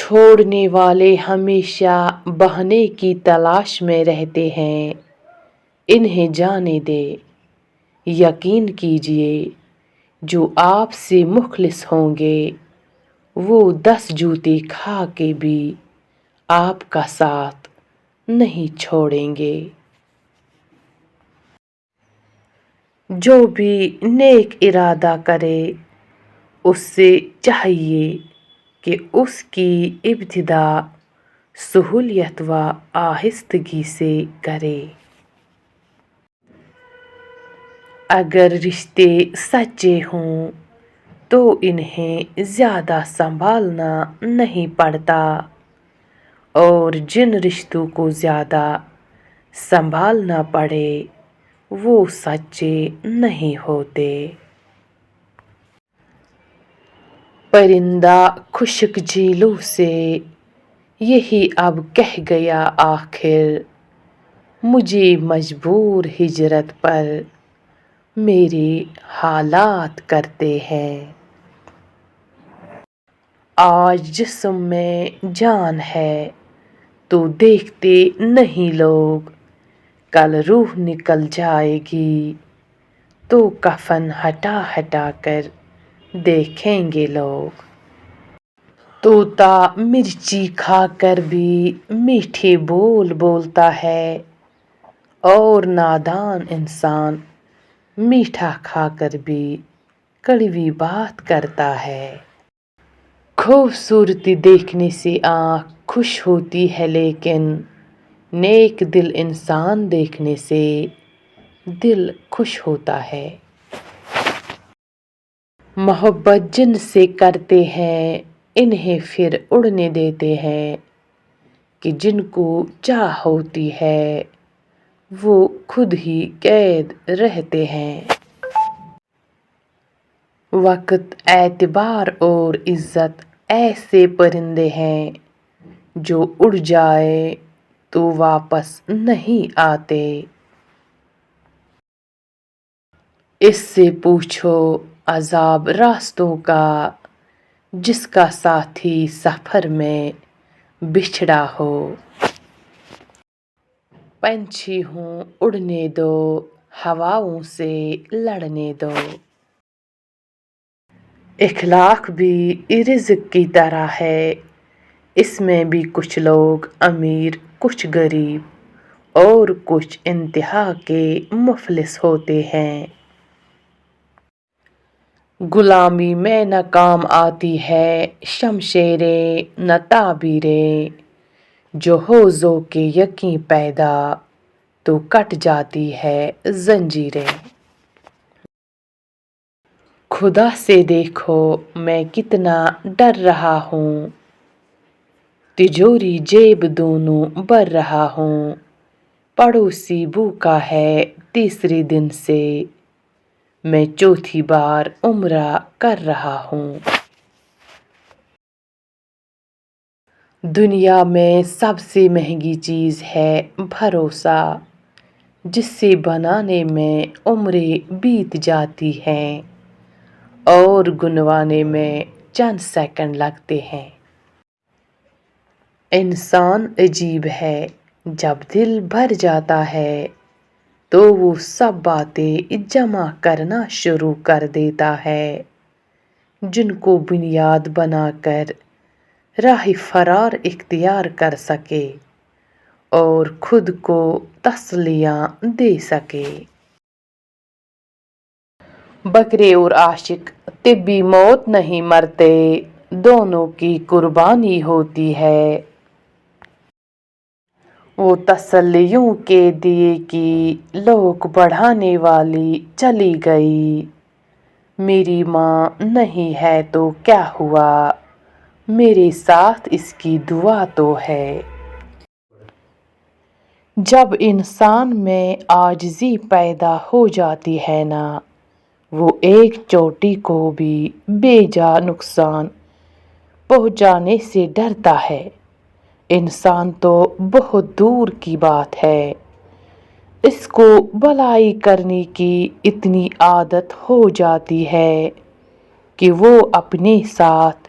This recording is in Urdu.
چھوڑنے والے ہمیشہ بہانے کی تلاش میں رہتے ہیں، انہیں جانے دے۔ یقین کیجئے جو آپ سے مخلص ہوں گے وہ 10 جوتے کھا کے بھی آپ کا ساتھ نہیں چھوڑیں گے۔ جو بھی نیک ارادہ کرے اس سے چاہیے کہ اس کی ابتدا سہولت و آہستگی سے کرے۔ اگر رشتے سچے ہوں تو انہیں زیادہ سنبھالنا نہیں پڑتا، اور جن رشتوں کو زیادہ سنبھالنا پڑے وہ سچے نہیں ہوتے۔ پرندہ خشک جھیلوں سے یہی اب کہہ گیا آخر، مجھے مجبور ہجرت پر میرے حالات کرتے ہیں۔ آج جسم میں جان ہے تو دیکھتے نہیں لوگ، کل روح نکل جائے گی تو کفن ہٹا ہٹا کر دیکھیں گے لوگ۔ طوطا مرچی کھا کر بھی میٹھے بول بولتا ہے، اور نادان انسان میٹھا کھا کر بھی کڑوی بات کرتا ہے۔ خوبصورتی دیکھنے سے آنکھ خوش ہوتی ہے لیکن نیک دل انسان دیکھنے سے دل خوش ہوتا ہے۔ محبت جن سے کرتے ہیں انہیں پھر اڑنے دیتے ہیں، کہ جن کو چاہ ہوتی ہے وہ خود ہی قید رہتے ہیں۔ وقت، اعتبار اور عزت ایسے پرندے ہیں جو اڑ جائیں تو واپس نہیں آتے۔ اس سے پوچھو عذاب راستوں کا جس کا ساتھی سفر میں بچھڑا ہو۔ پنچھی ہوں اڑنے دو، ہواؤں سے لڑنے دو۔ اخلاق بھی رزق کی طرح ہے، اس میں بھی کچھ لوگ امیر، کچھ غریب اور کچھ انتہا کے مفلس ہوتے ہیں۔ غلامی میں نہ کام آتی ہے شمشیریں نہ تعبیریں، جو ہو ذوق یقین پیدا تو کٹ جاتی ہے زنجیریں۔ خدا سے دیکھو میں کتنا ڈر رہا ہوں، تجوری جیب دونوں بھر رہا ہوں۔ پڑوسی بھوکا ہے تیسرے دن سے، میں چوتھی بار عمرہ کر رہا ہوں۔ دنیا میں سب سے مہنگی چیز ہے بھروسہ، جس سے بنانے میں عمریں بیت جاتی ہیں اور گنوانے میں چند سیکنڈ لگتے ہیں۔ انسان عجیب ہے، جب دل بھر جاتا ہے تو وہ سب باتیں جمع کرنا شروع کر دیتا ہے جن کو بنیاد بنا کر راہ فرار اختیار کر سکے اور خود کو تسلیاں دے سکے۔ بکرے اور عاشق طبی موت نہیں مرتے، دونوں کی قربانی ہوتی ہے۔ وہ تسلیوں کے دیے کی لوک بڑھانے والی چلی گئی، میری ماں نہیں ہے تو کیا ہوا، میرے ساتھ اس کی دعا تو ہے۔ جب انسان میں عاجزی پیدا ہو جاتی ہے نا، وہ ایک چوٹی کو بھی بے جا نقصان پہنچانے سے ڈرتا ہے۔ انسان تو بہت دور کی بات ہے، اس کو بھلائی کرنے کی اتنی عادت ہو جاتی ہے کہ وہ اپنے ساتھ